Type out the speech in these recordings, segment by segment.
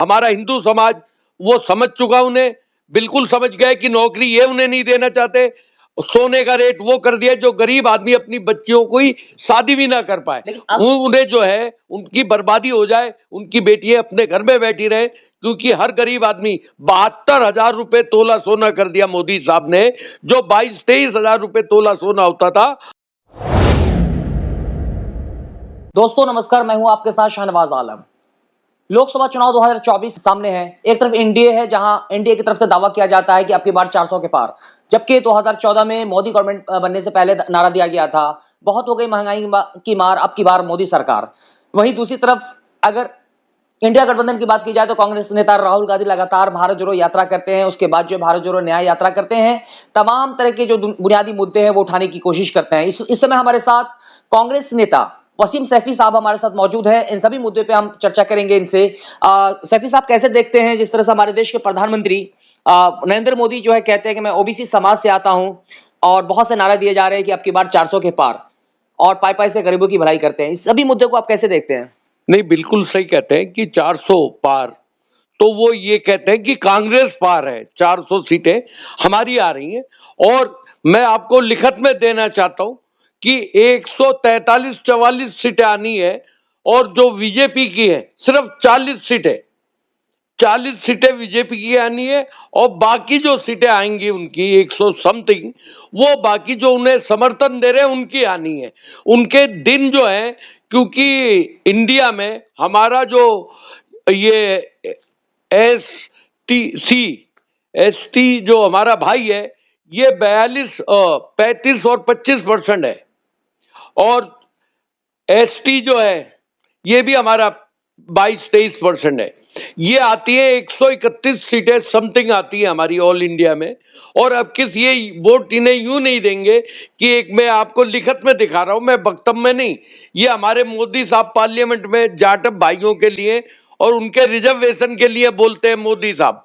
हमारा हिंदू समाज वो समझ चुका, उन्हें बिल्कुल समझ गए कि नौकरी ये उन्हें नहीं देना चाहते। सोने का रेट वो कर दिया जो गरीब आदमी अपनी बच्चियों को ही शादी भी ना कर पाए, उन्हें जो है उनकी बर्बादी हो जाए, उनकी बेटियां अपने घर में बैठी रहे, क्योंकि हर गरीब आदमी 72,000 रुपए तोला सोना कर दिया मोदी साहब ने, जो 22-23,000 रुपए तोला सोना होता था। दोस्तों नमस्कार, मैं हूं आपके साथ शाहनवाज आलम। लोकसभा चुनाव 2024 सामने है। एक तरफ एनडीए है, जहां एनडीए की तरफ से दावा किया जाता है कि अब की बार 400 के पार, जबकि 2014 में मोदी गवर्नमेंट बनने से पहले नारा दिया गया था बहुत हो गई महंगाई की मार, अब की बार मोदी सरकार। वहीं दूसरी तरफ अगर इंडिया गठबंधन की बात की जाए तो कांग्रेस नेता राहुल गांधी लगातार भारत जोड़ो यात्रा करते हैं, उसके बाद जो भारत जोड़ो न्याय यात्रा करते हैं, तमाम तरह के जो बुनियादी मुद्दे हैं वो उठाने की कोशिश करते हैं। इस समय हमारे साथ कांग्रेस नेता वसीम सैफी साहब हमारे साथ मौजूद है। इन सभी मुद्दे पे हम चर्चा करेंगे इनसे। सैफी साहब, कैसे देखते हैं जिस तरह से हमारे देश के प्रधानमंत्री नरेंद्र मोदी जो है कहते हैं कि मैं ओबीसी समाज से आता हूं, और बहुत से नारे दिए जा रहे हैं कि अब की बार 400 के पार, और पाई पाई से गरीबों की भलाई करते हैं। इस सभी मुद्दे को आप कैसे देखते हैं? नहीं, बिल्कुल सही कहते हैं कि 400 पार, तो वो ये कहते हैं कि कांग्रेस पार है, 400 सीटें हमारी आ रही हैं। और मैं आपको लिखत में देना चाहता हूं कि 143-44 सीटें आनी है, और जो बीजेपी की है सिर्फ 40 सीटें, 40 सीटें बीजेपी की आनी है, और बाकी जो सीटें आएंगी उनकी 100 समथिंग, वो बाकी जो उन्हें समर्थन दे रहे हैं उनकी आनी है। उनके दिन जो है, क्योंकि इंडिया में हमारा जो ये एसटी जो हमारा भाई है, ये 35 और 25% है, और एसटी जो है ये भी हमारा 22-23% है। ये आती है 131 सीटें समथिंग आती है हमारी ऑल इंडिया में। और अब ये वोट इन्हें यूं नहीं देंगे कि एक मैं आपको लिखत में दिखा रहा हूं, मैं वक्तव्य में नहीं, ये हमारे मोदी साहब पार्लियामेंट में जाटव भाइयों के लिए और उनके रिजर्वेशन के लिए बोलते हैं। मोदी साहब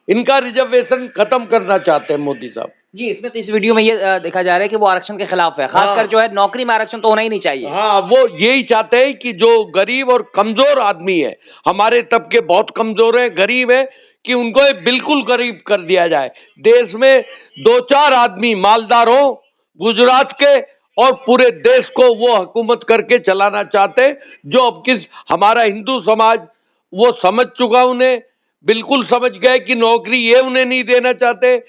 इनका रिजर्वेशन खत्म करना चाहते हैं मोदी साहब जी। इसमें तो इस वीडियो में ये देखा जा रहा है कि वो आरक्षण के खिलाफ है, खासकर जो है नौकरी में आरक्षण तो होना ही नहीं चाहिए। हाँ, वो यही चाहते हैं कि जो गरीब और कमजोर आदमी है, हमारे तबके बहुत कमजोर है, गरीब है, कि उनको बिल्कुल गरीब कर दिया जाए। देश में 2-4 आदमी मालदार हो गुजरात के, और पूरे देश को वो हुकूमत करके चलाना चाहते हैं। जो अब हमारा हिंदू समाज वो समझ चुका, उन्हें बिल्कुल समझ गए कि नौकरी ये उन्हें नहीं देना चाहते।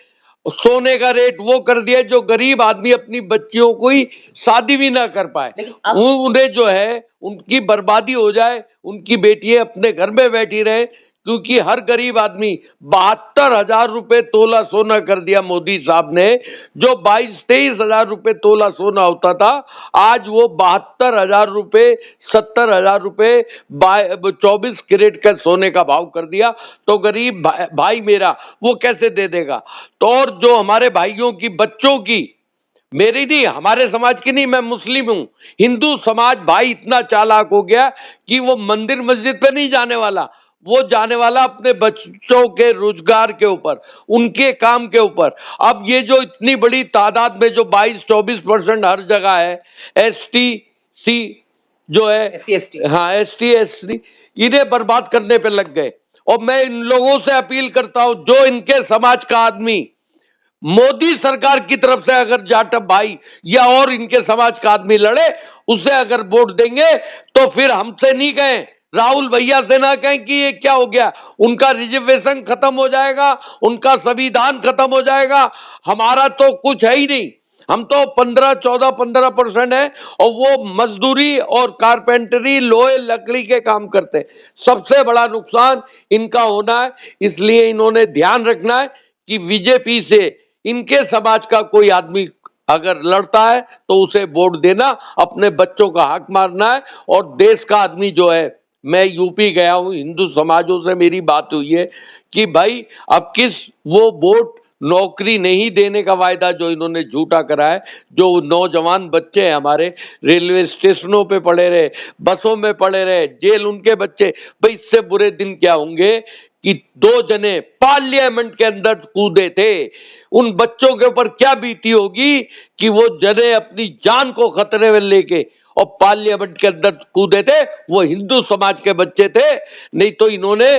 सोने का रेट वो कर दिया जो गरीब आदमी अपनी बच्चियों को ही शादी भी ना कर पाए, उन्हें जो है उनकी बर्बादी हो जाए, उनकी बेटियां अपने घर में बैठी रहे, क्योंकि हर गरीब आदमी 72,000 रुपए तोला सोना कर दिया मोदी साहब ने, जो 22-23,000 रुपए तोला सोना होता था, आज वो 72,000 रुपए 70,000 रुपए 24 कैरेट का सोने का भाव कर दिया। तो गरीब भाई मेरा वो कैसे दे देगा? तो और जो हमारे भाइयों की बच्चों की, मेरी नहीं, हमारे समाज की नहीं, मैं मुस्लिम हूं, हिंदू समाज भाई इतना चालाक हो गया कि वो मंदिर मस्जिद पे नहीं जाने वाला, वो जाने वाला अपने बच्चों के रोजगार के ऊपर, उनके काम के ऊपर। अब ये जो इतनी बड़ी तादाद में जो 22-24% हर जगह है, एसटी सी जो है, SC/ST, हाँ ST/SC, इन्हें बर्बाद करने पे लग गए। और मैं इन लोगों से अपील करता हूं, जो इनके समाज का आदमी मोदी सरकार की तरफ से अगर जाटव भाई या और इनके समाज का आदमी लड़े, उसे अगर वोट देंगे तो फिर हमसे नहीं कहें, राहुल भैया से ना कहें कि ये क्या हो गया, उनका रिजर्वेशन खत्म हो जाएगा, उनका संविधान खत्म हो जाएगा। हमारा तो कुछ है ही नहीं, हम तो 15-14-15% है, और वो मजदूरी और कारपेंटरी लोहे लकड़ी के काम करते हैं। सबसे बड़ा नुकसान इनका होना है, इसलिए इन्होंने ध्यान रखना है कि बीजेपी से इनके समाज का कोई आदमी अगर लड़ता है तो उसे वोट देना, अपने बच्चों का हक मारना है। और देश का आदमी जो है, मैं यूपी गया हूं, हिंदू समाजों से मेरी बात हुई है कि भाई अब वो वोट नौकरी नहीं देने का वायदा जो इन्होंने झूठा करा है, जो नौजवान बच्चे हैं हमारे रेलवे स्टेशनों पे पड़े रहे, बसों में पड़े रहे, जेल उनके बच्चे, भाई इससे बुरे दिन क्या होंगे कि 2 जने पार्लियामेंट के अंदर कूदे थे, उन बच्चों के ऊपर क्या बीती होगी कि वो जने अपनी जान को खतरे में लेके और पार्लियामेंट के अंदर कूदे थे वो हिंदू समाज के बच्चे थे। नहीं तो इन्होंने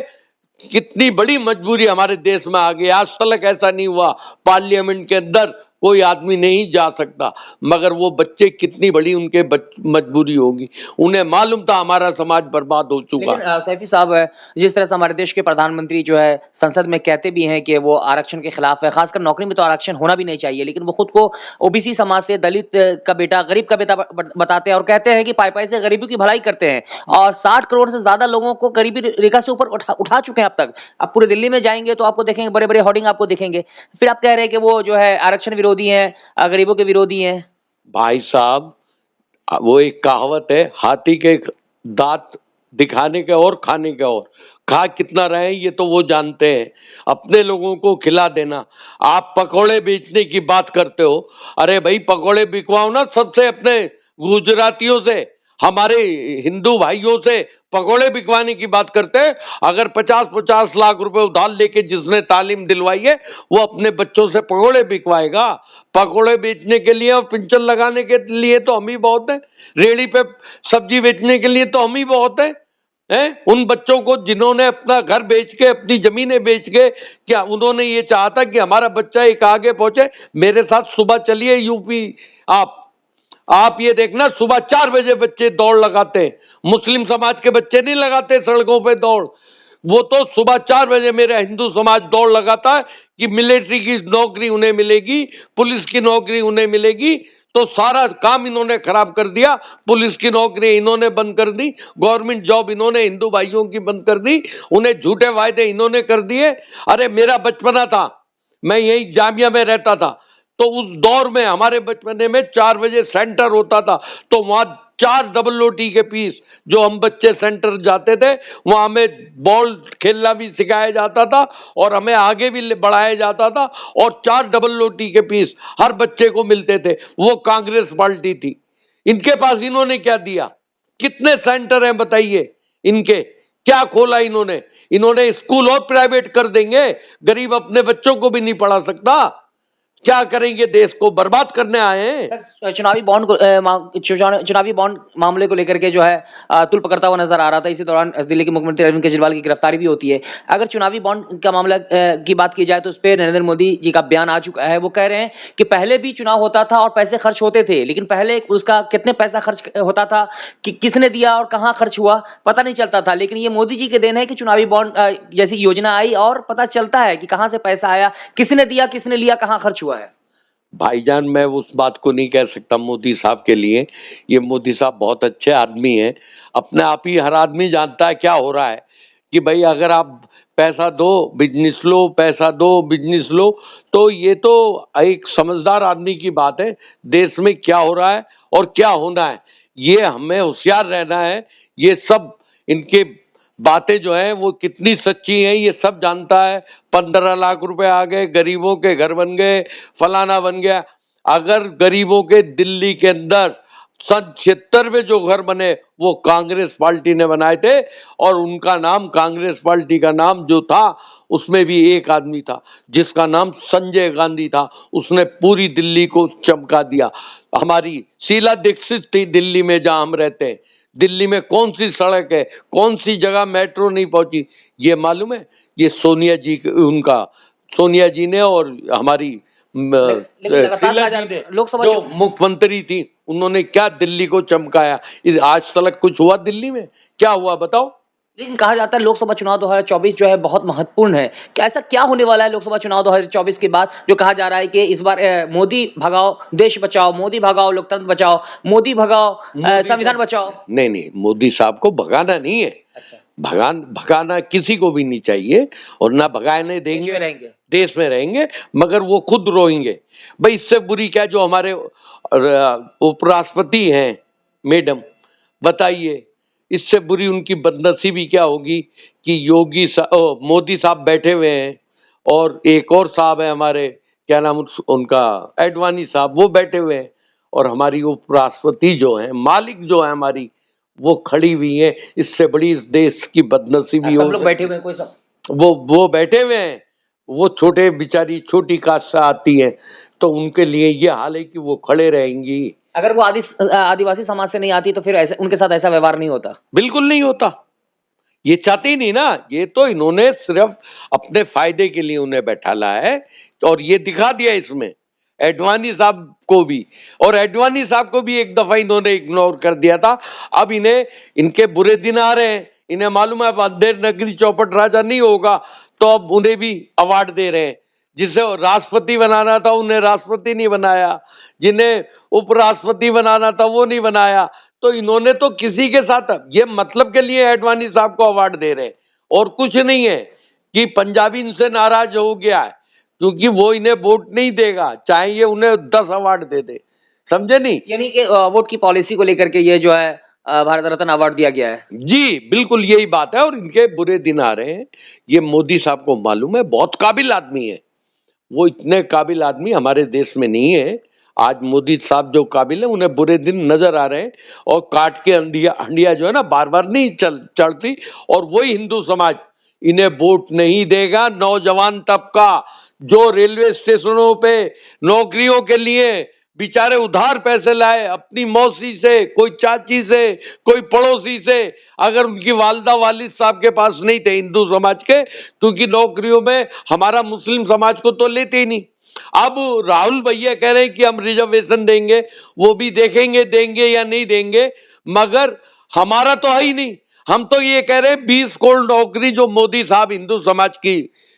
कितनी बड़ी मजबूरी हमारे देश में आ गई। आज तक ऐसा नहीं हुआ पार्लियामेंट के अंदर कोई आदमी नहीं जा सकता, मगर वो बच्चे कितनी बड़ी उनके मजबूरी होगी। उन्हें मालूम था हमारा समाज बर्बाद हो चुका। लेकिन सैफी साहब, जिस तरह से हमारे देश के प्रधानमंत्री जो है संसद में कहते भी हैं कि वो आरक्षण के खिलाफ है, खासकर नौकरी में तो आरक्षण होना भी नहीं चाहिए, लेकिन वो खुद को ओबीसी समाज से दलित का बेटा, गरीब का बेटा बताते हैं और कहते हैं कि पाई पाई से गरीबी की भलाई करते हैं और 60 करोड़ से ज्यादा लोगों को गरीबी रेखा से ऊपर उठा चुके हैं अब तक। आप पूरे दिल्ली में जाएंगे तो आपको देखेंगे बड़े बड़े होर्डिंग आपको दिखेंगे, फिर आप कह रहे हैं कि वो जो है आरक्षण विरोधी हैं, गरीबों के विरोधी हैं। भाई साहब, वो एक कहावत है, हाथी के दांत दिखाने के और खाने के और, खा कितना रहे ये तो वो जानते हैं। अपने लोगों को खिला देना। आप पकोड़े बेचने की बात करते हो, अरे भाई पकोड़े बिकवाओ ना सबसे, अपने गुजरातियों से, हमारे हिंदू भाइयों से पकोड़े बिकवाने की बात करते हैं। अगर 50-50 लाख रुपए उधार लेके जिसने तालीम दिलवाई है वो अपने बच्चों से पकोड़े बिकवाएगा। पकोड़े बेचने के लिए और पिंचर लगाने के लिए तो हम ही बहुत हैं, रेहड़ी पे सब्जी बेचने के लिए तो हम ही बहुत हैं। उन बच्चों को जिन्होंने अपना घर बेच के, अपनी जमीनें बेच के, क्या उन्होंने ये चाहा था कि हमारा बच्चा एक आगे पहुंचे? मेरे साथ सुबह चलिए यूपी, आप ये देखना, सुबह 4 बजे बच्चे दौड़ लगाते हैं। मुस्लिम समाज के बच्चे नहीं लगाते सड़कों पे दौड़, वो तो सुबह 4 बजे मेरा हिंदू समाज दौड़ लगाता है कि मिलिट्री की नौकरी उन्हें मिलेगी, पुलिस की नौकरी उन्हें मिलेगी। तो सारा काम इन्होंने खराब कर दिया। पुलिस की नौकरी इन्होंने बंद कर दी, गवर्नमेंट जॉब इन्होंने हिंदू भाइयों की बंद कर दी, उन्हें झूठे वायदे इन्होंने कर दिए। अरे मेरा बचपना था, मैं यही जामिया में रहता था, तो उस दौर में हमारे बचपने में 4 बजे सेंटर होता था, तो वहां 4 डबल रोटी के पीस, जो हम बच्चे सेंटर जाते थे वहां हमें बॉल खेलना भी सिखाया जाता था और हमें आगे भी बढ़ाया जाता था, और 4 डबल रोटी के पीस हर बच्चे को मिलते थे। वो कांग्रेस पार्टी थी। इनके पास इन्होंने क्या दिया? कितने सेंटर हैं बताइए इनके? क्या खोला इन्होंने? इन्होंने स्कूल और प्राइवेट कर देंगे, गरीब अपने बच्चों को भी नहीं पढ़ा सकता। क्या करेंगे? देश को बर्बाद करने आए हैं। चुनावी बॉन्ड मामले को लेकर के जो है तुल पकड़ता हुआ नजर आ रहा था। इसी दौरान दिल्ली के मुख्यमंत्री अरविंद केजरीवाल की गिरफ्तारी भी होती है। अगर चुनावी बॉन्ड का मामला की बात की जाए तो उस पर नरेंद्र मोदी जी का बयान आ चुका है। वो कह रहे हैं कि पहले भी चुनाव होता था और पैसे खर्च होते थे, लेकिन पहले उसका कितने पैसा खर्च होता था, कि किसने दिया और कहां खर्च हुआ पता नहीं चलता था। लेकिन ये मोदी जी के देन है कि चुनावी बॉन्ड जैसी योजना आई और पता चलता है कि कहां से पैसा आया, किसने दिया, किसने लिया, कहां खर्च हुआ है। भाईजान, मैं उस बात को नहीं कह सकता मोदी साहब के लिए। ये मोदी साहब बहुत अच्छे आदमी हैं। अपने आप ही हर आदमी जानता है क्या हो रहा है, कि भाई अगर आप पैसा दो बिजनेस लो, पैसा दो बिजनेस लो, तो ये तो एक समझदार आदमी की बात है। देश में क्या हो रहा है और क्या होना है, ये हमें होशियार रहना है। ये सब इनके बातें जो है वो कितनी सच्ची हैं ये सब जानता है। 15 लाख रुपए आ गए, गरीबों के घर बन गए, फलाना बन गया। अगर गरीबों के दिल्ली के अंदर सन 76 में जो घर बने वो कांग्रेस पार्टी ने बनाए थे, और उनका नाम, कांग्रेस पार्टी का नाम जो था उसमें भी एक आदमी था जिसका नाम संजय गांधी था। उसने पूरी दिल्ली को चमका दिया। हमारी शीला दीक्षित थी दिल्ली में जहां हम रहते हैं। दिल्ली में कौन सी सड़क है, कौन सी जगह मेट्रो नहीं पहुंची, ये मालूम है? ये सोनिया जी ने और हमारी शीला जी ने, लोकसभा जो मुख्यमंत्री थी, उन्होंने क्या दिल्ली को चमकाया। आज तक कुछ हुआ दिल्ली में? क्या हुआ बताओ? लेकिन कहा जाता है लोकसभा चुनाव 2024 जो है बहुत महत्वपूर्ण है। क्या ऐसा क्या होने वाला है लोकसभा चुनाव 2024 के बाद, जो कहा जा रहा है कि इस बार मोदी भगाओ देश बचाओ, मोदी भगाओ लोकतंत्र बचाओ, मोदी भगाओ संविधान बचाओ? नहीं, मोदी साहब को भगाना नहीं है। अच्छा। भगाना किसी को भी नहीं चाहिए, और ना भगाने देंगे। देश में रहेंगे, मगर वो खुद रोएंगे। भाई इससे बुरी क्या जो हमारे उपराष्ट्रपति हैं मैडम, बताइए इससे बुरी उनकी बदनसीबी क्या होगी कि मोदी साहब बैठे हुए हैं, और एक और साहब है हमारे, क्या नाम उनका, एडवाणी साहब, वो बैठे हुए हैं, और हमारी उपराष्ट्रपति जो है, मालिक जो है हमारी, वो खड़ी हुई है। इससे बड़ी इस देश की बदनसीबी हो, लोग बैठे हुए कोई सब, वो बैठे हुए हैं। वो छोटे बेचारी छोटी कास्ट से आती है, तो उनके लिए ये हाल है कि वो खड़े रहेंगी। अगर वो आदिवासी समाज से नहीं आती तो फिर ऐसे उनके साथ ऐसा व्यवहार नहीं होता। बिल्कुल नहीं होता। ये चाहते ही नहीं ना, ये तो इन्होंने सिर्फ अपने फायदे के लिए उन्हें बैठाला है और ये दिखा दिया इसमें एडवाणी साहब को भी, और एडवाणी साहब को भी एक दफा इन्होंने इग्नोर कर दिया था। अब इन्हें इनके बुरे दिन आ रहे हैं, इन्हें मालूम है अब अंधेर नगरी चौपट राजा नहीं होगा, तो अब उन्हें भी अवार्ड दे रहे हैं। जिसे राष्ट्रपति बनाना था उन्हें राष्ट्रपति नहीं बनाया, जिन्हें उपराष्ट्रपति बनाना था वो नहीं बनाया। तो इन्होंने तो किसी के साथ ये मतलब के लिए एडवाणी साहब को अवार्ड दे रहे हैं और कुछ नहीं है कि पंजाबी इनसे नाराज हो गया है क्योंकि वो इन्हें वोट नहीं देगा, चाहे ये उन्हें 10 अवार्ड दे दे, समझे नहीं। यानी कि वोट की पॉलिसी को लेकर के ये जो है भारत रत्न अवार्ड दिया गया है। जी बिल्कुल यही बात है, और इनके बुरे दिन आ रहे हैं। ये मोदी साहब को मालूम है, बहुत काबिल आदमी है, वो इतने काबिल आदमी हमारे देश में नहीं है। आज मोदी साहब जो काबिल है उन्हें बुरे दिन नजर आ रहे हैं, और काट के हंडिया जो है ना बार बार नहीं चढ़ती, और वही हिंदू समाज इन्हें वोट नहीं देगा। नौजवान तबका जो रेलवे स्टेशनों पे नौकरियों के लिए बेचारे उधार पैसे लाए अपनी मौसी से, कोई चाची से, कोई पड़ोसी से, अगर उनकी वालदा वालिद साहब के पास नहीं थे हिंदू समाज के, क्योंकि नौकरियों में हमारा मुस्लिम समाज को तो लेते ही नहीं। अब राहुल भैया कह रहे हैं कि हम रिजर्वेशन देंगे, वो भी देखेंगे देंगे या नहीं देंगे, मगर हमारा तो है ही नहीं। हम तो ये कह रहे हैं 20 करोड़ नौकरी जो मोदी साहब हिंदू समाज की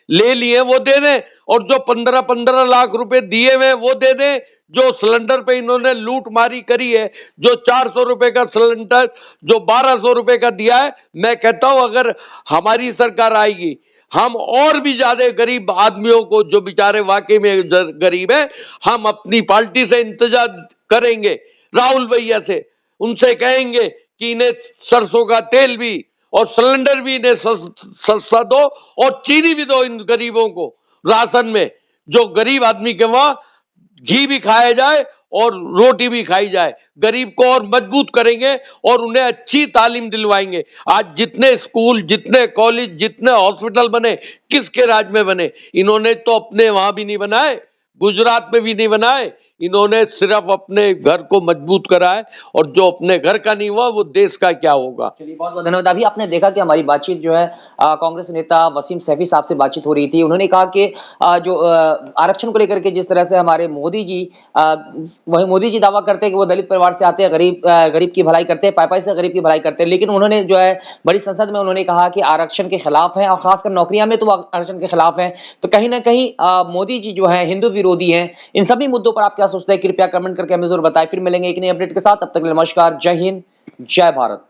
ले लिए वो दे दें, और जो 15-15 लाख रुपए दिए हुए वो दे दें। जो सिलेंडर पे इन्होंने लूट मारी करी है, जो 400 रुपए का सिलेंडर जो 1200 रुपए का दिया है, मैं कहता हूं अगर हमारी सरकार आएगी हम और भी ज्यादा गरीब आदमियों को, जो बेचारे वाकई में गरीब है, हम अपनी पार्टी से इंतजार करेंगे, राहुल भैया से, उनसे कहेंगे कि इन्हें सरसों का तेल भी और सिलेंडर भी इन्हें सस्ता दो, और चीनी भी दो इन गरीबों को राशन में, जो गरीब आदमी के वहां घी भी खाया जाए और रोटी भी खाई जाए। गरीब को और मजबूत करेंगे और उन्हें अच्छी तालीम दिलवाएंगे। आज जितने स्कूल, जितने कॉलेज, जितने हॉस्पिटल बने, किसके राज में बने? इन्होंने तो अपने वहां भी नहीं बनाए, गुजरात में भी नहीं बनाए, इन्होंने सिर्फ अपने घर को मजबूत करा है, और जो अपने घर का नहीं हुआ वो देश का क्या होगा। चलिए बहुत बहुत धन्यवाद। अभी आपने देखा कि हमारी बातचीत जो है कांग्रेस नेता वसीम सैफी साहब से बातचीत हो रही थी। उन्होंने कहा कि जो आरक्षण को लेकर के जिस तरह से हमारे मोदी जी वही मोदी जी दावा करते हैं कि वो दलित परिवार से आते हैं, गरीब की भलाई करते हैं, पाई से गरीब की भलाई करते हैं, लेकिन उन्होंने जो है बड़ी संसद में उन्होंने कहा कि आरक्षण के खिलाफ है, और खासकर नौकरियां में तो आरक्षण के खिलाफ है। तो कहीं ना कहीं मोदी जी जो है हिंदू विरोधी हैं। इन सभी मुद्दों पर आप क्या सोचते हैं? कृपया कमेंट करके हमें जरूर बताएं। फिर मिलेंगे एक नई अपडेट के साथ, तब तक के लिए नमस्कार, जय हिंद, जय भारत।